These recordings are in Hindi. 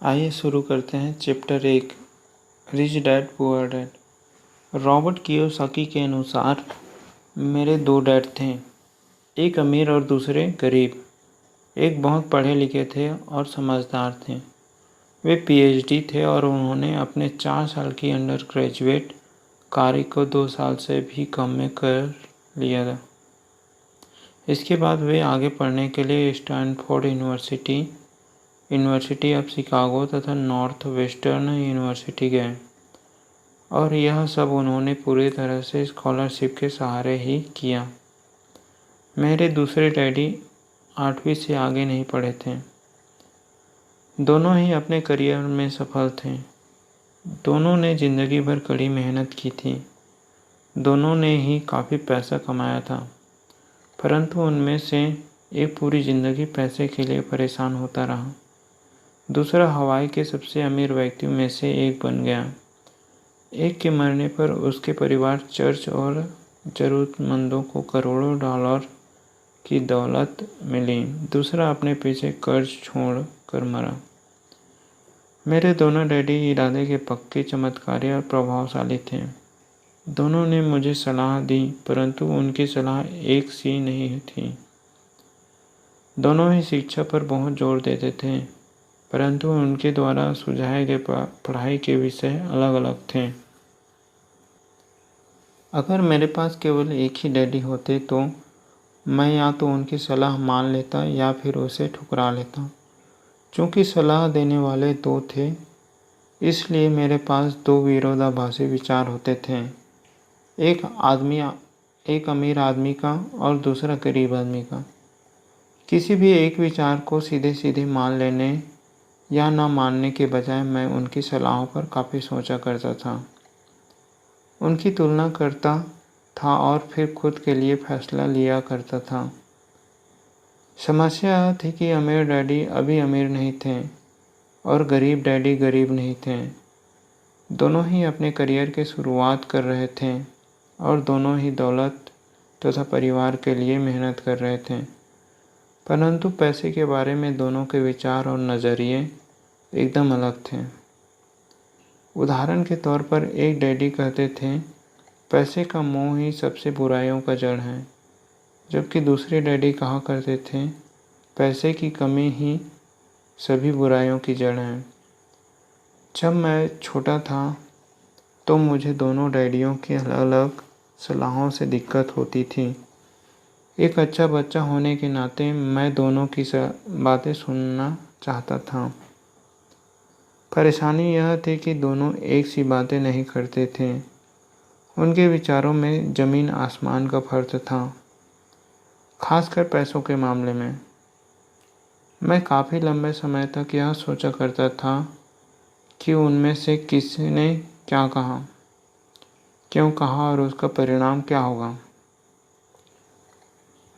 आइए शुरू करते हैं chapter 1 rich dad poor dad. Robert Kiyosaki के अनुसार मेरे 2 डैड थे, एक अमीर और दूसरे गरीब। एक बहुत पढ़े लिखे थे और समझदार थे। वे पीएचडी थे और उन्होंने अपने 4 साल की अंडर ग्रेजुएट कार्य को 2 साल से भी कम में कर लिया था। इसके बाद वे आगे पढ़ने के लिए स्टैनफोर्ड यूनिवर्सिटी ऑफ शिकागो तथा नॉर्थ वेस्टर्न यूनिवर्सिटी गए और यह सब उन्होंने पूरी तरह से स्कॉलरशिप के सहारे ही किया। मेरे दूसरे डैडी 8वीं से आगे नहीं पढ़े थे। दोनों ही अपने करियर में सफल थे। दोनों ने ज़िंदगी भर कड़ी मेहनत की थी। दोनों ने ही काफ़ी पैसा कमाया था, परंतु उनमें से एक पूरी ज़िंदगी पैसे के लिए परेशान होता रहा। दूसरा हवाई के सबसे अमीर व्यक्तियों में से एक बन गया। एक के मरने पर उसके परिवार चर्च और ज़रूरतमंदों को करोड़ों डॉलर की दौलत मिली। दूसरा अपने पीछे कर्ज छोड़ कर मरा। मेरे दोनों डैडी इरादे के पक्के, चमत्कारी और प्रभावशाली थे। दोनों ने मुझे सलाह दी, परंतु उनकी सलाह एक सी नहीं थी। दोनों ही शिक्षा पर बहुत जोर देते थे, परंतु उनके द्वारा सुझाए गए पढ़ाई के विषय अलग अलग थे। अगर मेरे पास केवल एक ही डैडी होते तो मैं या तो उनकी सलाह मान लेता या फिर उसे ठुकरा लेता। चूँकि सलाह देने वाले 2 थे, इसलिए मेरे पास 2 विरोधाभासी विचार होते थे। एक अमीर आदमी का और दूसरा गरीब आदमी का। किसी भी एक विचार को सीधे सीधे मान लेने या न मानने के बजाय मैं उनकी सलाहों पर काफ़ी सोचा करता था, उनकी तुलना करता था और फिर खुद के लिए फैसला लिया करता था। समस्या यह थी कि अमीर डैडी अभी अमीर नहीं थे और गरीब डैडी गरीब नहीं थे। दोनों ही अपने करियर की शुरुआत कर रहे थे और दोनों ही दौलत तथा परिवार के लिए मेहनत कर रहे थे, परंतु पैसे के बारे में दोनों के विचार और नज़रिए एकदम अलग थे। उदाहरण के तौर पर एक डैडी कहते थे, पैसे का मोह ही सबसे बुराइयों का जड़ है, जबकि दूसरे डैडी कहा करते थे, पैसे की कमी ही सभी बुराइयों की जड़ है। जब मैं छोटा था तो मुझे दोनों डैडियों की अलग अलग सलाहों से दिक्कत होती थी। एक अच्छा बच्चा होने के नाते मैं दोनों की बातें सुनना चाहता था। परेशानी यह थी कि दोनों एक सी बातें नहीं करते थे। उनके विचारों में ज़मीन आसमान का फर्क था, खासकर पैसों के मामले में। मैं काफ़ी लंबे समय तक यह सोचा करता था कि उनमें से किसने क्या कहा, क्यों कहा और उसका परिणाम क्या होगा।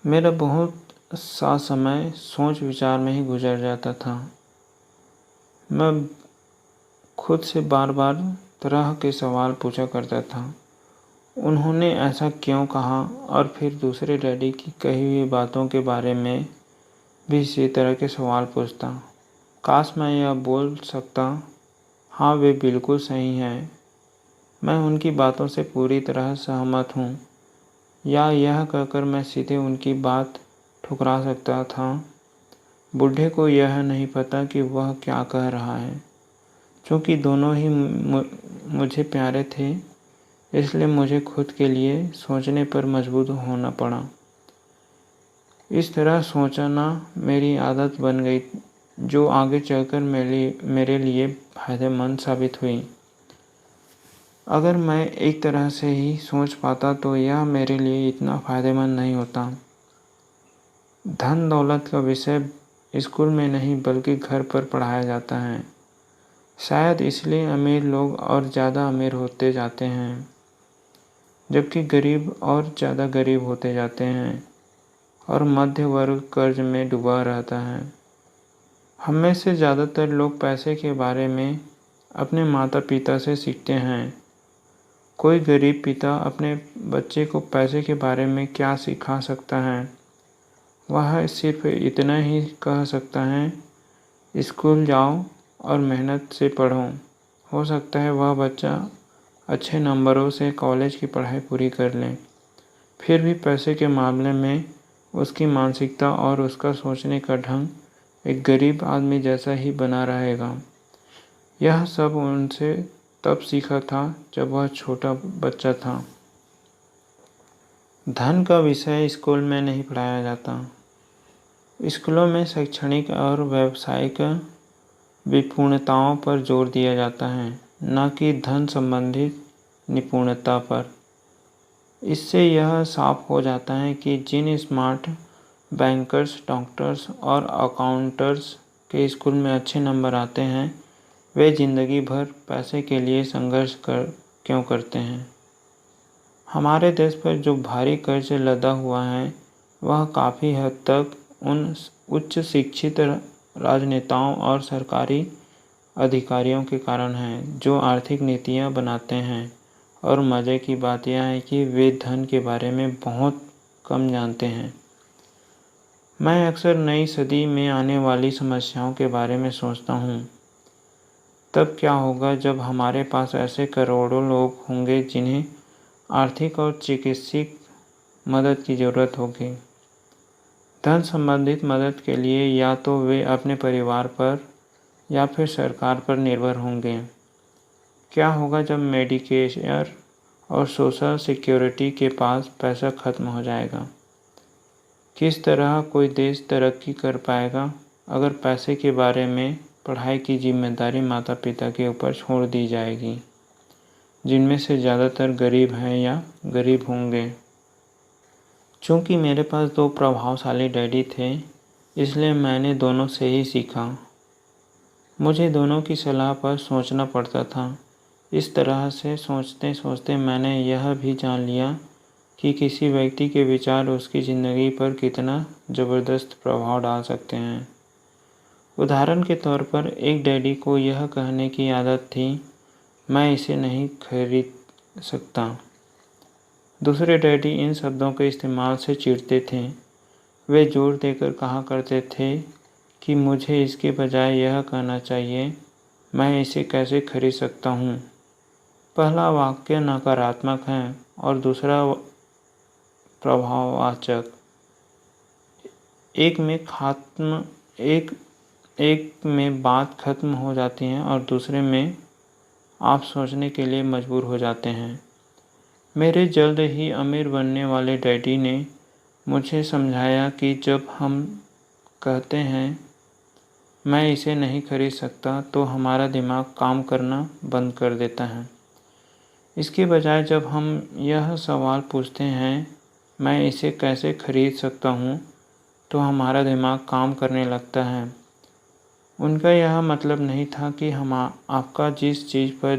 मेरा बहुत सा समय सोच विचार में ही गुजर जाता था। मैं खुद से बार बार तरह के सवाल पूछा करता था, उन्होंने ऐसा क्यों कहा, और फिर दूसरे डैडी की कही हुई बातों के बारे में भी इसी तरह के सवाल पूछता। काश मैं यह बोल सकता, हाँ वे बिल्कुल सही हैं, मैं उनकी बातों से पूरी तरह सहमत हूँ, या यह कहकर मैं सीधे उनकी बात ठुकरा सकता था, बूढ़े को यह नहीं पता कि वह क्या कह रहा है। चूँकि दोनों ही मुझे प्यारे थे, इसलिए मुझे खुद के लिए सोचने पर मजबूर होना पड़ा। इस तरह सोचना मेरी आदत बन गई, जो आगे चलकर मेरे लिए फ़ायदेमंद साबित हुई। अगर मैं एक तरह से ही सोच पाता तो यह मेरे लिए इतना फ़ायदेमंद नहीं होता। धन दौलत का विषय स्कूल में नहीं बल्कि घर पर पढ़ाया जाता है। शायद इसलिए अमीर लोग और ज़्यादा अमीर होते जाते हैं, जबकि गरीब और ज़्यादा गरीब होते जाते हैं और मध्य वर्ग कर्ज में डूबा रहता है। हम में से ज़्यादातर लोग पैसे के बारे में अपने माता पिता से सीखते हैं। कोई गरीब पिता अपने बच्चे को पैसे के बारे में क्या सिखा सकता है? वह सिर्फ इतना ही कह सकता है, स्कूल जाओ और मेहनत से पढ़ो। हो सकता है वह बच्चा अच्छे नंबरों से कॉलेज की पढ़ाई पूरी कर ले, फिर भी पैसे के मामले में उसकी मानसिकता और उसका सोचने का ढंग एक गरीब आदमी जैसा ही बना रहेगा। यह सब उनसे तब सीखा था जब वह छोटा बच्चा था। धन का विषय स्कूल में नहीं पढ़ाया जाता। स्कूलों में शैक्षणिक और व्यावसायिक विपूर्णताओं पर जोर दिया जाता है, न कि धन संबंधित निपुणता पर। इससे यह साफ हो जाता है कि जिन स्मार्ट बैंकर्स, डॉक्टर्स और अकाउंटेंट्स के स्कूल में अच्छे नंबर आते हैं, वे जिंदगी भर पैसे के लिए संघर्ष क्यों करते हैं। हमारे देश पर जो भारी कर्ज लदा हुआ है, वह काफ़ी हद तक उन उच्च शिक्षित राजनेताओं और सरकारी अधिकारियों के कारण है जो आर्थिक नीतियाँ बनाते हैं। और मज़े की बात यह है कि वे धन के बारे में बहुत कम जानते हैं। मैं अक्सर नई सदी में आने वाली समस्याओं के बारे में सोचता हूँ। तब क्या होगा जब हमारे पास ऐसे करोड़ों लोग होंगे जिन्हें आर्थिक और चिकित्सीय मदद की ज़रूरत होगी। धन संबंधित मदद के लिए या तो वे अपने परिवार पर या फिर सरकार पर निर्भर होंगे। क्या होगा जब मेडिकेयर और सोशल सिक्योरिटी के पास पैसा खत्म हो जाएगा? किस तरह कोई देश तरक्की कर पाएगा अगर पैसे के बारे में पढ़ाई की जिम्मेदारी माता पिता के ऊपर छोड़ दी जाएगी, जिनमें से ज़्यादातर गरीब हैं या गरीब होंगे। चूँकि मेरे पास 2 प्रभावशाली डैडी थे, इसलिए मैंने दोनों से ही सीखा। मुझे दोनों की सलाह पर सोचना पड़ता था। इस तरह से सोचते सोचते मैंने यह भी जान लिया कि किसी व्यक्ति के विचार उसकी ज़िंदगी पर कितना ज़बरदस्त प्रभाव डाल सकते हैं। उदाहरण के तौर पर एक डैडी को यह कहने की आदत थी, मैं इसे नहीं खरीद सकता। दूसरे डैडी इन शब्दों के इस्तेमाल से चिढ़ते थे। वे जोर देकर कहा करते थे कि मुझे इसके बजाय यह कहना चाहिए, मैं इसे कैसे खरीद सकता हूँ। पहला वाक्य नकारात्मक है और दूसरा प्रभाववाचक। एक में बात खत्म हो जाती है और दूसरे में आप सोचने के लिए मजबूर हो जाते हैं। मेरे जल्द ही अमीर बनने वाले डैडी ने मुझे समझाया कि जब हम कहते हैं मैं इसे नहीं खरीद सकता, तो हमारा दिमाग काम करना बंद कर देता है। इसके बजाय जब हम यह सवाल पूछते हैं मैं इसे कैसे खरीद सकता हूँ, तो हमारा दिमाग काम करने लगता है। उनका यह मतलब नहीं था कि हम आपका जिस चीज़ पर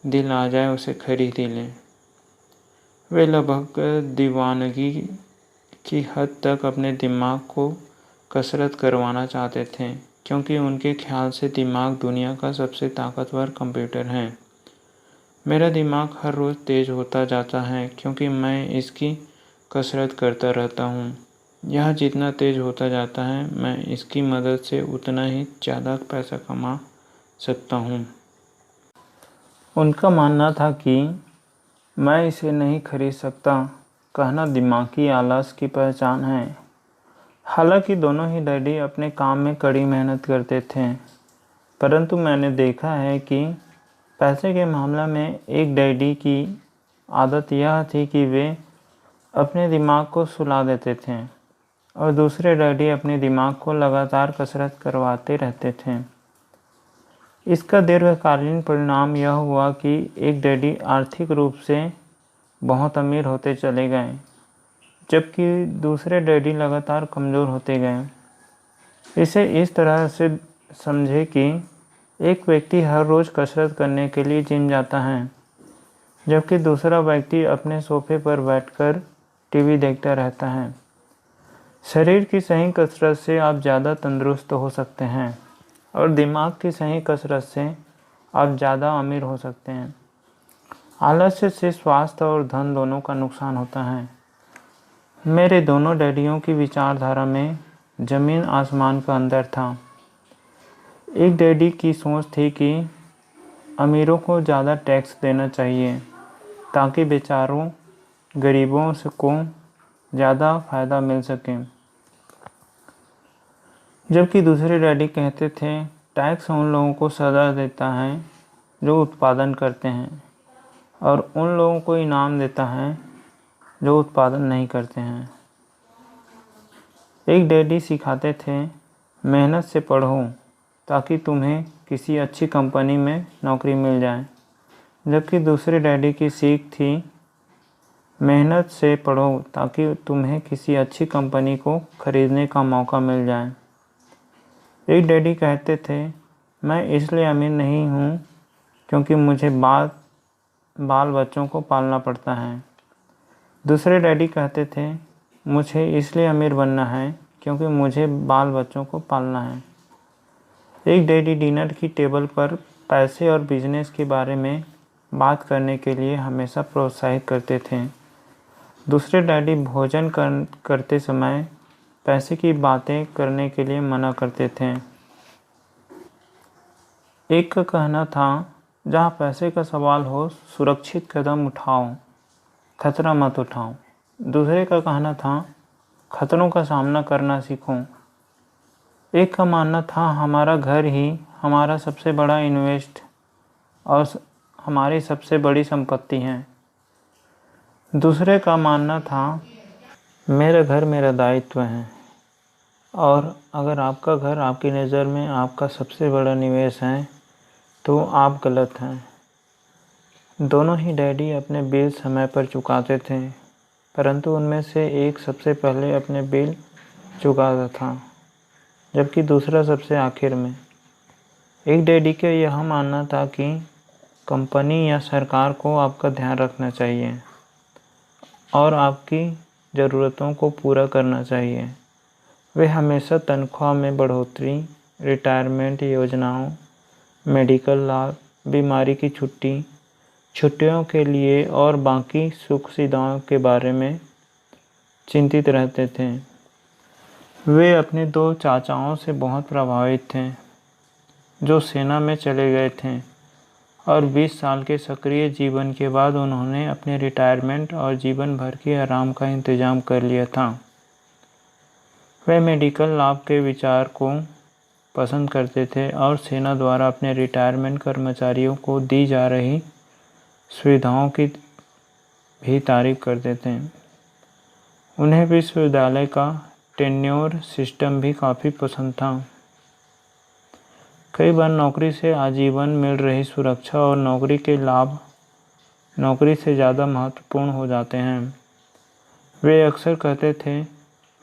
दिल आ जाए उसे खरीद ही लें। वे लगभग दीवानगी की हद तक अपने दिमाग को कसरत करवाना चाहते थे, क्योंकि उनके ख्याल से दिमाग दुनिया का सबसे ताकतवर कंप्यूटर है। मेरा दिमाग हर रोज़ तेज़ होता जाता है क्योंकि मैं इसकी कसरत करता रहता हूँ। यह जितना तेज़ होता जाता है, मैं इसकी मदद से उतना ही ज़्यादा पैसा कमा सकता हूँ। उनका मानना था कि मैं इसे नहीं खरीद सकता कहना दिमागी आलस की पहचान है। हालांकि दोनों ही डैडी अपने काम में कड़ी मेहनत करते थे, परंतु मैंने देखा है कि पैसे के मामले में एक डैडी की आदत यह थी कि वे अपने दिमाग को सुला देते थे और दूसरे डैडी अपने दिमाग को लगातार कसरत करवाते रहते थे। इसका दीर्घकालीन परिणाम यह हुआ कि एक डैडी आर्थिक रूप से बहुत अमीर होते चले गए, जबकि दूसरे डैडी लगातार कमज़ोर होते गए। इसे इस तरह से समझे कि एक व्यक्ति हर रोज़ कसरत करने के लिए जिम जाता है, जबकि दूसरा व्यक्ति अपने सोफे पर बैठकर टीवी देखता रहता है। शरीर की सही कसरत से आप ज़्यादा तंदुरुस्त हो सकते हैं और दिमाग की सही कसरत से आप ज़्यादा अमीर हो सकते हैं। आलस्य से स्वास्थ्य और धन दोनों का नुकसान होता है। मेरे दोनों डैडियों की विचारधारा में ज़मीन आसमान का अंतर था। एक डैडी की सोच थी कि अमीरों को ज़्यादा टैक्स देना चाहिए ताकि बेचारों गरीबों को ज़्यादा फ़ायदा मिल सके, जबकि दूसरे डैडी कहते थे टैक्स उन लोगों को सज़ा देता है जो उत्पादन करते हैं और उन लोगों को इनाम देता है जो उत्पादन नहीं करते हैं। एक डैडी सिखाते थे मेहनत से पढ़ो ताकि तुम्हें किसी अच्छी कंपनी में नौकरी मिल जाए, जबकि दूसरे डैडी की सीख थी मेहनत से पढ़ो ताकि तुम्हें किसी अच्छी कंपनी को खरीदने का मौका मिल जाए। एक डैडी कहते थे मैं इसलिए अमीर नहीं हूँ क्योंकि मुझे बाल बच्चों को पालना पड़ता है। दूसरे डैडी कहते थे मुझे इसलिए अमीर बनना है क्योंकि मुझे बाल बच्चों को पालना है। एक डैडी डिनर की टेबल पर पैसे और बिजनेस के बारे में बात करने के लिए हमेशा प्रोत्साहित करते थे। दूसरे डैडी भोजन करते समय पैसे की बातें करने के लिए मना करते थे। एक का कहना था जहाँ पैसे का सवाल हो सुरक्षित कदम उठाओ, खतरा मत उठाओ। दूसरे का कहना था खतरों का सामना करना सीखो। एक का मानना था हमारा घर ही हमारा सबसे बड़ा इन्वेस्ट और हमारी सबसे बड़ी संपत्ति है। दूसरे का मानना था मेरा घर मेरा दायित्व है, और अगर आपका घर आपकी नज़र में आपका सबसे बड़ा निवेश है तो आप गलत हैं। दोनों ही डैडी अपने बिल समय पर चुकाते थे, परंतु उनमें से एक सबसे पहले अपने बिल चुकाता था जबकि दूसरा सबसे आखिर में। एक डैडी का यह मानना था कि कंपनी या सरकार को आपका ध्यान रखना चाहिए और आपकी ज़रूरतों को पूरा करना चाहिए। वे हमेशा तनख्वाह में बढ़ोतरी, रिटायरमेंट योजनाओं, मेडिकल लाभ, बीमारी की छुट्टियों के लिए और बाकी सुख सुविधाओं के बारे में चिंतित रहते थे। वे अपने 2 चाचाओं से बहुत प्रभावित थे जो सेना में चले गए थे और 20 साल के सक्रिय जीवन के बाद उन्होंने अपने रिटायरमेंट और जीवन भर के आराम का इंतजाम कर लिया था। वे मेडिकल लाभ के विचार को पसंद करते थे और सेना द्वारा अपने रिटायरमेंट कर्मचारियों को दी जा रही सुविधाओं की भी तारीफ करते थे। उन्हें विश्वविद्यालय का टेन्योर सिस्टम भी काफ़ी पसंद था। कई बार नौकरी से आजीवन मिल रही सुरक्षा और नौकरी के लाभ नौकरी से ज़्यादा महत्वपूर्ण हो जाते हैं। वे अक्सर कहते थे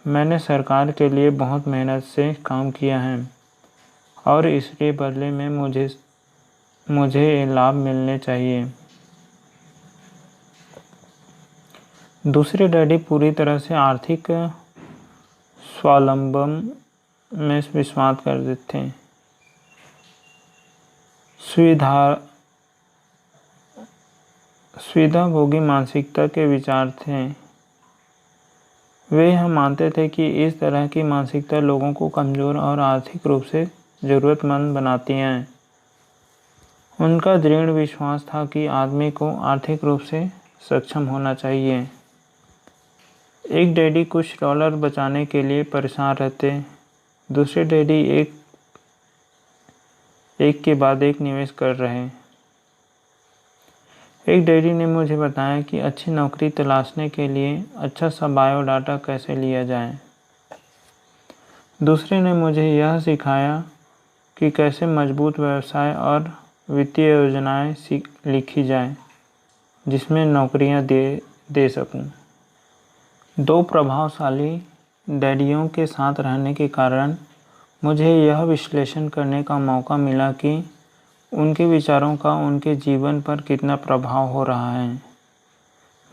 मैंने सरकार के लिए बहुत मेहनत से काम किया है और इसलिए बदले में मुझे लाभ मिलने चाहिए। दूसरे डैडी पूरी तरह से आर्थिक स्वावलंबन में विश्वास करते थे। सुविधाभोगी मानसिकता के विचार थे। वे यह मानते थे कि इस तरह की मानसिकता लोगों को कमज़ोर और आर्थिक रूप से ज़रूरतमंद बनाती हैं। उनका दृढ़ विश्वास था कि आदमी को आर्थिक रूप से सक्षम होना चाहिए। एक डैडी कुछ डॉलर बचाने के लिए परेशान रहते, दूसरे डैडी एक के बाद एक निवेश कर रहे। एक डैडी ने मुझे बताया कि अच्छी नौकरी तलाशने के लिए अच्छा सा बायोडाटा कैसे लिया जाए। दूसरे ने मुझे यह सिखाया कि कैसे मजबूत व्यवसाय और वित्तीय योजनाएं लिखी जाए जिसमें नौकरियां दे सकूं। 2 प्रभावशाली डैडियों के साथ रहने के कारण मुझे यह विश्लेषण करने का मौका मिला कि उनके विचारों का उनके जीवन पर कितना प्रभाव हो रहा है।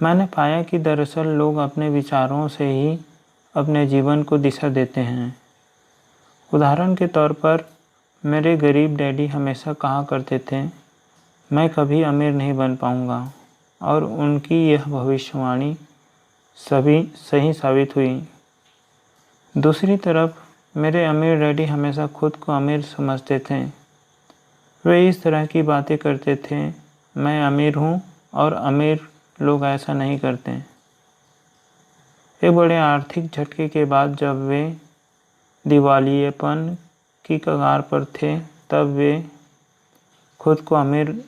मैंने पाया कि दरअसल लोग अपने विचारों से ही अपने जीवन को दिशा देते हैं। उदाहरण के तौर पर मेरे गरीब डैडी हमेशा कहा करते थे मैं कभी अमीर नहीं बन पाऊंगा, और उनकी यह भविष्यवाणी सभी सही साबित हुई। दूसरी तरफ मेरे अमीर डैडी हमेशा खुद को अमीर समझते थे। वे इस तरह की बातें करते थे, मैं अमीर हूँ और अमीर लोग ऐसा नहीं करते। एक बड़े आर्थिक झटके के बाद जब वे दिवालियेपन की कगार पर थे, तब वे खुद को अमीर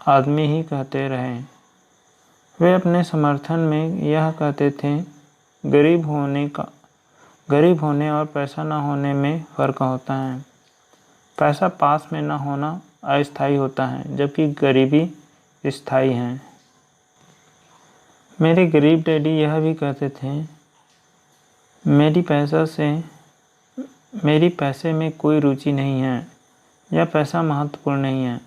आदमी ही कहते रहे। वे अपने समर्थन में यह कहते थे, गरीब होने और पैसा न होने में फ़र्क होता है। पैसा पास में न होना अस्थायी होता है, जबकि गरीबी स्थायी है। मेरे गरीब डैडी यह भी कहते थे, मेरी पैसे में कोई रुचि नहीं है या पैसा महत्वपूर्ण नहीं है।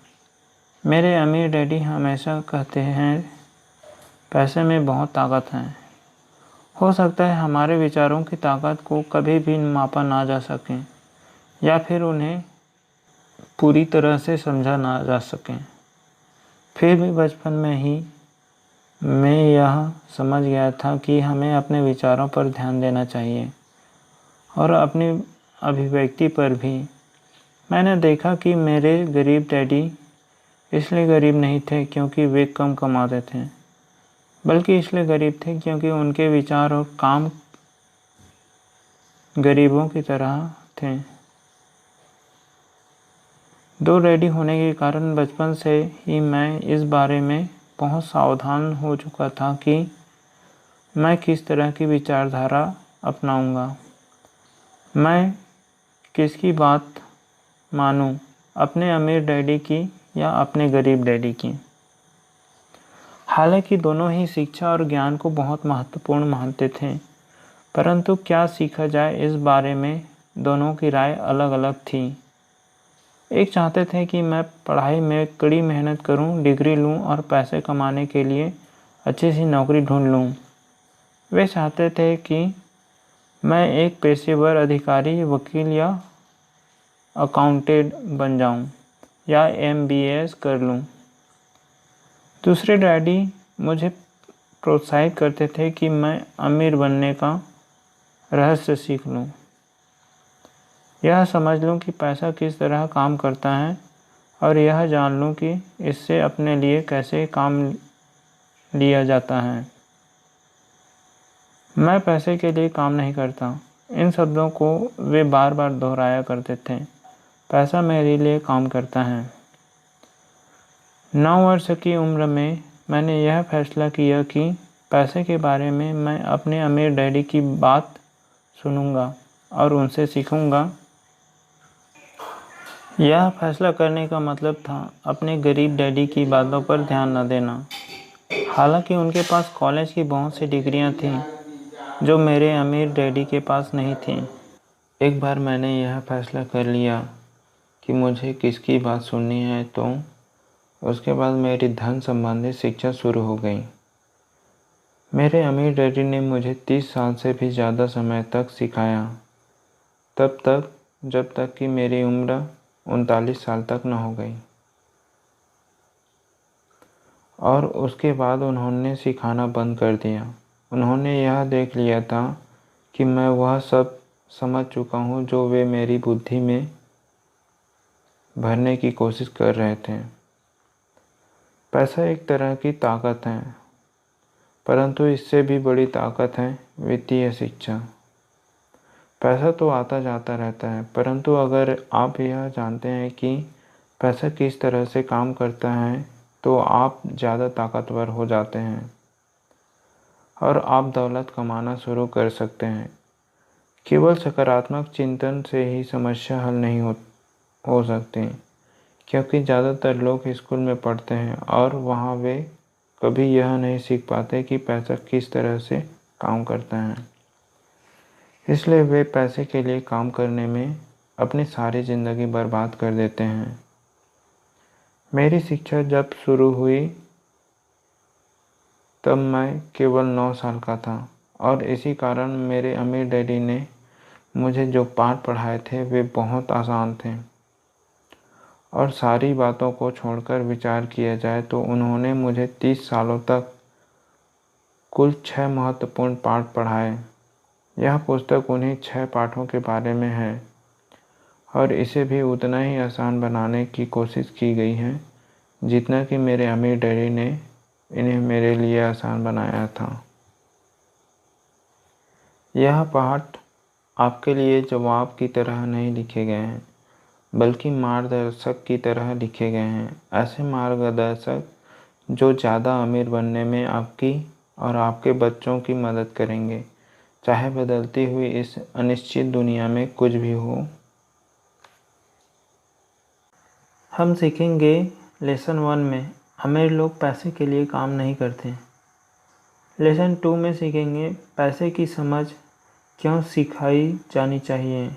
मेरे अमीर डैडी हमेशा कहते हैं, पैसे में बहुत ताकत है। हो सकता है हमारे विचारों की ताकत को कभी भी मापा ना जा सके या फिर उन्हें पूरी तरह से समझा ना जा सके। फिर भी बचपन में ही मैं यह समझ गया था कि हमें अपने विचारों पर ध्यान देना चाहिए और अपनी अभिव्यक्ति पर भी। मैंने देखा कि मेरे गरीब डैडी इसलिए गरीब नहीं थे क्योंकि वे कम कमाते थे, बल्कि इसलिए गरीब थे क्योंकि उनके विचार और काम गरीबों की तरह थे। दो डैडी होने के कारण बचपन से ही मैं इस बारे में बहुत सावधान हो चुका था कि मैं किस तरह की विचारधारा अपनाऊंगा। मैं किसकी बात मानूं, अपने अमीर डैडी की या अपने गरीब डैडी की। हालांकि दोनों ही शिक्षा और ज्ञान को बहुत महत्वपूर्ण मानते थे, परंतु क्या सीखा जाए इस बारे में दोनों की राय अलग अलग थी। एक चाहते थे कि मैं पढ़ाई में कड़ी मेहनत करूं, डिग्री लूं और पैसे कमाने के लिए अच्छी सी नौकरी ढूंढ लूं। वे चाहते थे कि मैं एक पेशेवर अधिकारी, वकील या अकाउंटेंट बन जाऊं या MBA कर लूं। दूसरे डैडी मुझे प्रोत्साहित करते थे कि मैं अमीर बनने का रहस्य सीख लूं, यह समझ लूं कि पैसा किस तरह काम करता है और यह जान लूं कि इससे अपने लिए कैसे काम लिया जाता है। मैं पैसे के लिए काम नहीं करता। इन शब्दों को वे बार बार दोहराया करते थे। पैसा मेरे लिए काम करता है। 9 वर्ष की उम्र में मैंने यह फैसला किया कि पैसे के बारे में मैं अपने अमीर डैडी की बात सुनूंगा और उनसे सीखूंगा। यह फैसला करने का मतलब था अपने गरीब डैडी की बातों पर ध्यान न देना। हालांकि उनके पास कॉलेज की बहुत सी डिग्रियां थीं जो मेरे अमीर डैडी के पास नहीं थीं। एक बार मैंने यह फैसला कर लिया कि मुझे किसकी बात सुननी है, तो उसके बाद मेरी धन संबंधी शिक्षा शुरू हो गई। मेरे अमीर डैडी ने मुझे 30 साल से भी ज़्यादा समय तक सिखाया, तब तक जब तक कि मेरी उम्र 39 साल तक न हो गई। और उसके बाद उन्होंने सिखाना बंद कर दिया। उन्होंने यह देख लिया था कि मैं वह सब समझ चुका हूँ जो वे मेरी बुद्धि में भरने की कोशिश कर रहे थे। पैसा एक तरह की ताकत है, परंतु इससे भी बड़ी ताकत है वित्तीय शिक्षा। पैसा तो आता जाता रहता है, परंतु अगर आप यह जानते हैं कि पैसा किस तरह से काम करता है, तो आप ज़्यादा ताकतवर हो जाते हैं और आप दौलत कमाना शुरू कर सकते हैं। केवल सकारात्मक चिंतन से ही समस्या हल नहीं हो सकती, क्योंकि ज़्यादातर लोग स्कूल में पढ़ते हैं और वहाँ वे कभी यह नहीं सीख पाते कि पैसा किस तरह से काम करता है। इसलिए वे पैसे के लिए काम करने में अपनी सारी ज़िंदगी बर्बाद कर देते हैं। मेरी शिक्षा जब शुरू हुई तब मैं केवल 9 साल का था और इसी कारण मेरे अमीर डैडी ने मुझे जो पाठ पढ़ाए थे वे बहुत आसान थे। और सारी बातों को छोड़कर विचार किया जाए तो उन्होंने मुझे 30 सालों तक कुल 6 महत्वपूर्ण पाठ पढ़ाए, यह पुस्तक उन्हीं 6 पाठों के बारे में है और इसे भी उतना ही आसान बनाने की कोशिश की गई है जितना कि मेरे अमीर डैडी ने इन्हें मेरे लिए आसान बनाया था। यह पाठ आपके लिए जवाब की तरह नहीं लिखे गए हैं, बल्कि मार्गदर्शक की तरह लिखे गए हैं। ऐसे मार्गदर्शक जो ज़्यादा अमीर बनने में आपकी और आपके बच्चों की मदद करेंगे, चाहे बदलती हुई इस अनिश्चित दुनिया में कुछ भी हो। हम सीखेंगे लेसन 1 में अमीर लोग पैसे के लिए काम नहीं करते। लेसन 2 में सीखेंगे पैसे की समझ क्यों सिखाई जानी चाहिए।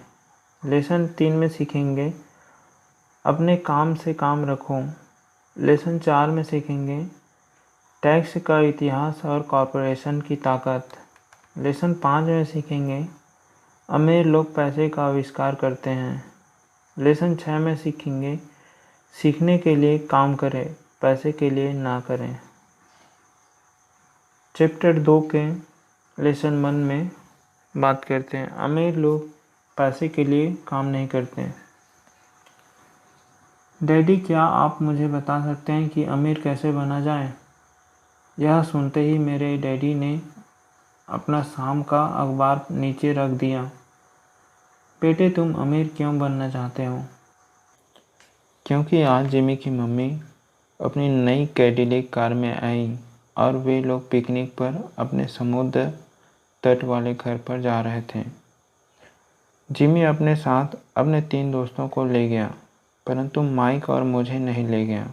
लेसन 3 में सीखेंगे अपने काम से काम रखो। लेसन 4 में सीखेंगे टैक्स का इतिहास और कॉरपोरेशन की ताकत। लेसन 5 में सीखेंगे अमीर लोग पैसे का आविष्कार करते हैं। लेसन 6 में सीखेंगे सीखने के लिए काम करें, पैसे के लिए ना करें। चैप्टर 2 के लेसन 1 में बात करते हैं अमीर लोग पैसे के लिए काम नहीं करते। डैडी, क्या आप मुझे बता सकते हैं कि अमीर कैसे बना जाए? यह सुनते ही मेरे डैडी ने अपना शाम का अखबार नीचे रख दिया। बेटे, तुम अमीर क्यों बनना चाहते हो? क्योंकि आज जिमी की मम्मी अपनी नई कैडिलैक कार में आई और वे लोग पिकनिक पर अपने समुद्र तट वाले घर पर जा रहे थे। जिमी अपने साथ अपने 3 दोस्तों को ले गया, परंतु माइक और मुझे नहीं ले गया।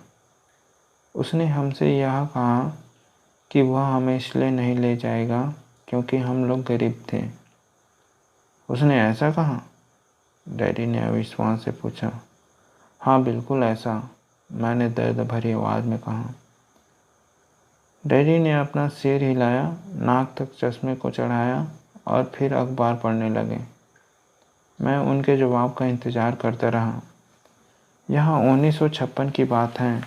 उसने हमसे यह कहा कि वह हमें इसलिए नहीं ले जाएगा क्योंकि हम लोग गरीब थे। उसने ऐसा कहा? डैडी ने अविश्वास से पूछा। हाँ, बिल्कुल ऐसा, मैंने दर्द भरी आवाज़ में कहा। डैडी ने अपना सिर हिलाया, नाक तक चश्मे को चढ़ाया और फिर अखबार पढ़ने लगे। मैं उनके जवाब का इंतज़ार करता रहा। यह 1956 की बात है।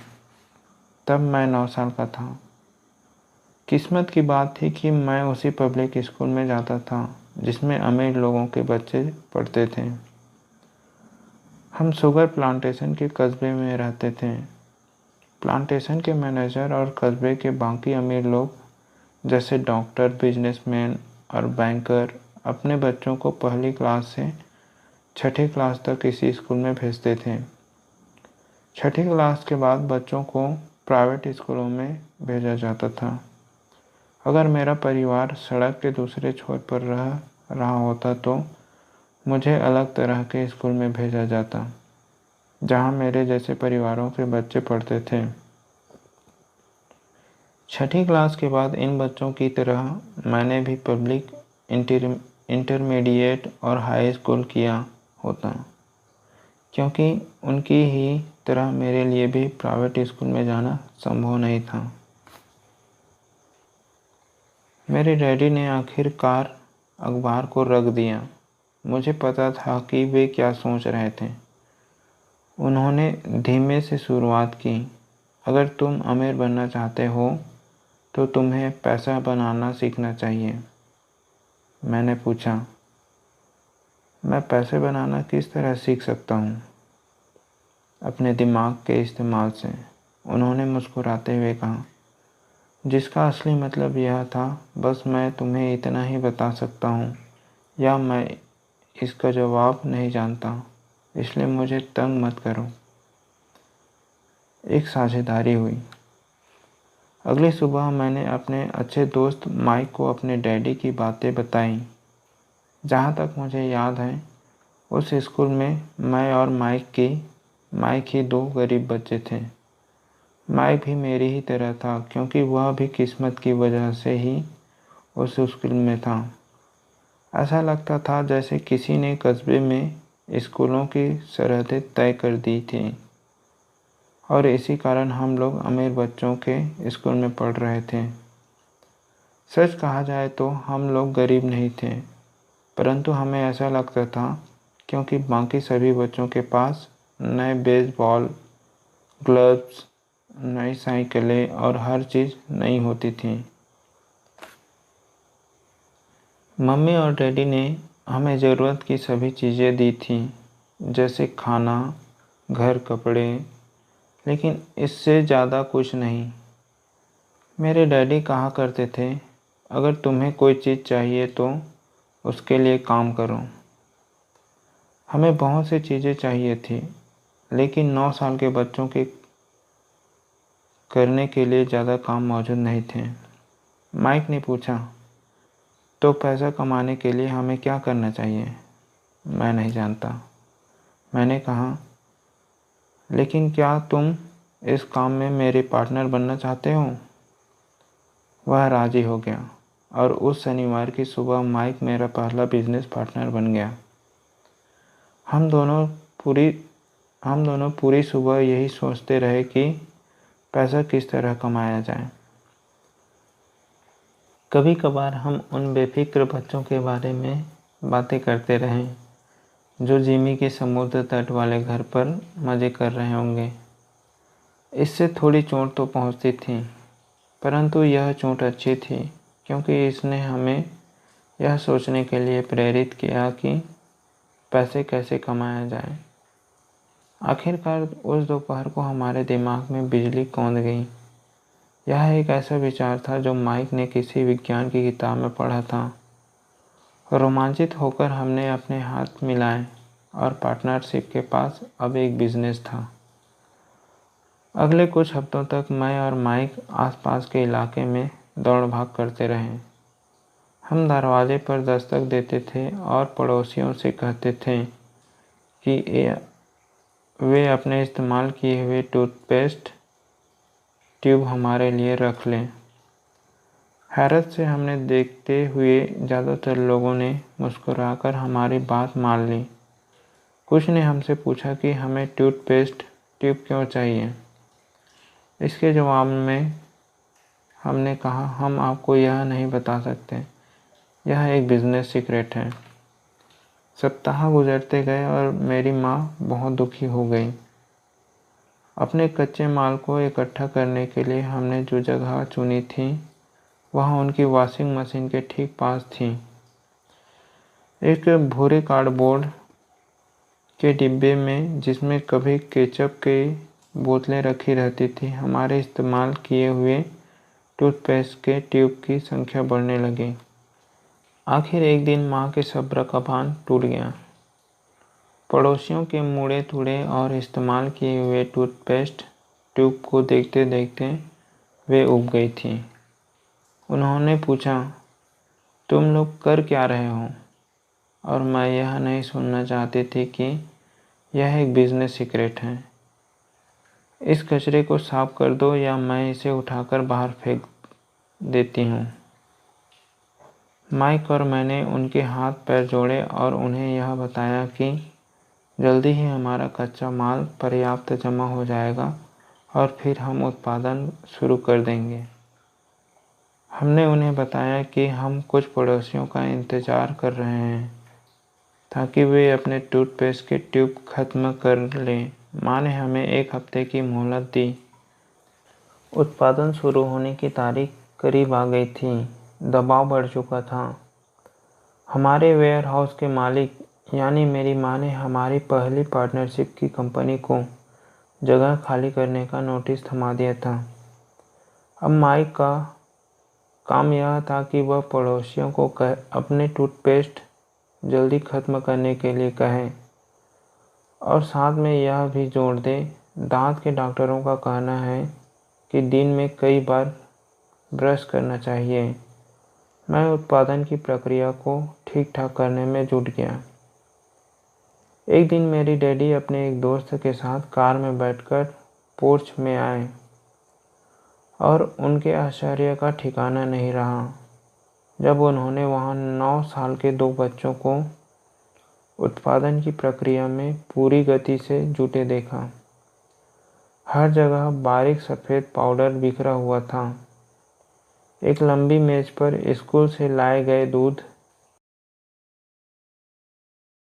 तब मैं 9 साल का था। किस्मत की बात थी कि मैं उसी पब्लिक स्कूल में जाता था जिसमें अमीर लोगों के बच्चे पढ़ते थे। हम शुगर प्लांटेशन के कस्बे में रहते थे। प्लांटेशन के मैनेजर और कस्बे के बाकी अमीर लोग जैसे डॉक्टर, बिजनेसमैन और बैंकर अपने बच्चों को पहली क्लास से 6ठी क्लास तक इसी स्कूल में भेजते थे। 6ठी क्लास के बाद बच्चों को प्राइवेट स्कूलों में भेजा जाता था। अगर मेरा परिवार सड़क के दूसरे छोर पर रह रहा होता तो मुझे अलग तरह के स्कूल में भेजा जाता, जहां मेरे जैसे परिवारों के बच्चे पढ़ते थे। 6ठी क्लास के बाद इन बच्चों की तरह मैंने भी पब्लिक, इंटरमीडिएट और हाई स्कूल किया होता, क्योंकि उनकी ही तरह मेरे लिए भी प्राइवेट स्कूल में जाना संभव नहीं था। मेरे डैडी ने आखिरकार अखबार को रख दिया। मुझे पता था कि वे क्या सोच रहे थे। उन्होंने धीमे से शुरुआत की। अगर तुम अमीर बनना चाहते हो तो तुम्हें पैसा बनाना सीखना चाहिए। मैंने पूछा, मैं पैसे बनाना किस तरह सीख सकता हूँ? अपने दिमाग के इस्तेमाल से, उन्होंने मुस्कुराते हुए कहा, जिसका असली मतलब यह था, बस मैं तुम्हें इतना ही बता सकता हूँ या मैं इसका जवाब नहीं जानता, इसलिए मुझे तंग मत करो। एक साझेदारी हुई। अगली सुबह मैंने अपने अच्छे दोस्त माइक को अपने डैडी की बातें बताईं। जहाँ तक मुझे याद है, उस स्कूल में मैं और माइक ही 2 गरीब बच्चे थे। माइक भी मेरी ही तरह था, क्योंकि वह भी किस्मत की वजह से ही उस स्कूल में था। ऐसा लगता था जैसे किसी ने कस्बे में स्कूलों की सरहदें तय कर दी थी और इसी कारण हम लोग अमीर बच्चों के स्कूल में पढ़ रहे थे। सच कहा जाए तो हम लोग गरीब नहीं थे, परंतु हमें ऐसा लगता था क्योंकि बाकी सभी बच्चों के पास नए बेसबॉल ग्लव्स, नई साइकिलें और हर चीज़ नई होती थी। मम्मी और डैडी ने हमें ज़रूरत की सभी चीज़ें दी थी, जैसे खाना, घर, कपड़े, लेकिन इससे ज़्यादा कुछ नहीं। मेरे डैडी कहा करते थे, अगर तुम्हें कोई चीज़ चाहिए तो उसके लिए काम करो। हमें बहुत सी चीज़ें चाहिए थी, लेकिन 9 साल के बच्चों के करने के लिए ज़्यादा काम मौजूद नहीं थे। माइक ने पूछा, तो पैसा कमाने के लिए हमें क्या करना चाहिए? मैं नहीं जानता। मैंने कहा, लेकिन क्या तुम इस काम में मेरे पार्टनर बनना चाहते हो? वह राज़ी हो गया और उस शनिवार की सुबह माइक मेरा पहला बिजनेस पार्टनर बन गया। हम दोनों पूरी सुबह यही सोचते रहे कि पैसा किस तरह कमाया जाए। कभी कभार हम उन बेफिक्र बच्चों के बारे में बातें करते रहे जो जिमी के समुद्र तट वाले घर पर मज़े कर रहे होंगे। इससे थोड़ी चोट तो पहुंचती थी, परंतु यह चोट अच्छी थी क्योंकि इसने हमें यह सोचने के लिए प्रेरित किया कि पैसे कैसे कमाया जाए। आखिरकार उस दोपहर को हमारे दिमाग में बिजली कौंध गई। यह एक ऐसा विचार था जो माइक ने किसी विज्ञान की किताब में पढ़ा था। रोमांचित होकर हमने अपने हाथ मिलाए और पार्टनरशिप के पास अब एक बिजनेस था। अगले कुछ हफ्तों तक मैं और माइक आसपास के इलाके में दौड़ भाग करते रहे। हम दरवाजे पर दस्तक देते थे और पड़ोसियों से कहते थे कि वे अपने इस्तेमाल किए हुए टूथपेस्ट ट्यूब हमारे लिए रख लें। हैरत से हमने देखते हुए ज़्यादातर लोगों ने मुस्कुराकर हमारी बात मान ली। कुछ ने हमसे पूछा कि हमें टूथपेस्ट ट्यूब क्यों चाहिए। इसके जवाब में हमने कहा, हम आपको यह नहीं बता सकते, यह एक बिजनेस सीक्रेट है। सप्ताह गुजरते गए और मेरी माँ बहुत दुखी हो गई। अपने कच्चे माल को इकट्ठा करने के लिए हमने जो जगह चुनी थी वह उनकी वॉशिंग मशीन के ठीक पास थी। एक भूरे कार्डबोर्ड के डिब्बे में, जिसमें कभी केचप की बोतलें रखी रहती थी, हमारे इस्तेमाल किए हुए टूथपेस्ट के ट्यूब की संख्या बढ़ने लगी। आखिर एक दिन माँ के सब्र का बांध टूट गया। पड़ोसियों के मुड़े तुड़े और इस्तेमाल किए हुए टूथपेस्ट ट्यूब को देखते देखते वे उब गई थी। उन्होंने पूछा, तुम लोग कर क्या रहे हो? और मैं यह नहीं सुनना चाहती थी कि यह एक बिजनेस सीक्रेट है। इस कचरे को साफ कर दो या मैं इसे उठाकर बाहर फेंक देती हूँ। माइक और मैंने उनके हाथ पैर जोड़े और उन्हें यह बताया कि जल्दी ही हमारा कच्चा माल पर्याप्त जमा हो जाएगा और फिर हम उत्पादन शुरू कर देंगे। हमने उन्हें बताया कि हम कुछ पड़ोसियों का इंतज़ार कर रहे हैं ताकि वे अपने टूथपेस्ट के ट्यूब खत्म कर लें। माँ ने हमें 1 हफ्ते की मोहलत दी। उत्पादन शुरू होने की तारीख करीब आ गई थी। दबाव बढ़ चुका था। हमारे वेयरहाउस के मालिक यानी मेरी माँ ने हमारी पहली पार्टनरशिप की कंपनी को जगह खाली करने का नोटिस थमा दिया था। अब माइक का काम यह था कि वह पड़ोसियों को अपने टूथपेस्ट जल्दी ख़त्म करने के लिए कहें और साथ में यह भी जोड़ दे, दांत के डॉक्टरों का कहना है कि दिन में कई बार ब्रश करना चाहिए। मैं उत्पादन की प्रक्रिया को ठीक ठाक करने में जुट गया। एक दिन मेरी डैडी अपने एक दोस्त के साथ कार में बैठकर पोर्च में आए और उनके आश्चर्य का ठिकाना नहीं रहा जब उन्होंने वहां 9 साल के 2 बच्चों को उत्पादन की प्रक्रिया में पूरी गति से जुटे देखा। हर जगह बारीक सफ़ेद पाउडर बिखरा हुआ था। एक लंबी मेज पर स्कूल से लाए गए दूध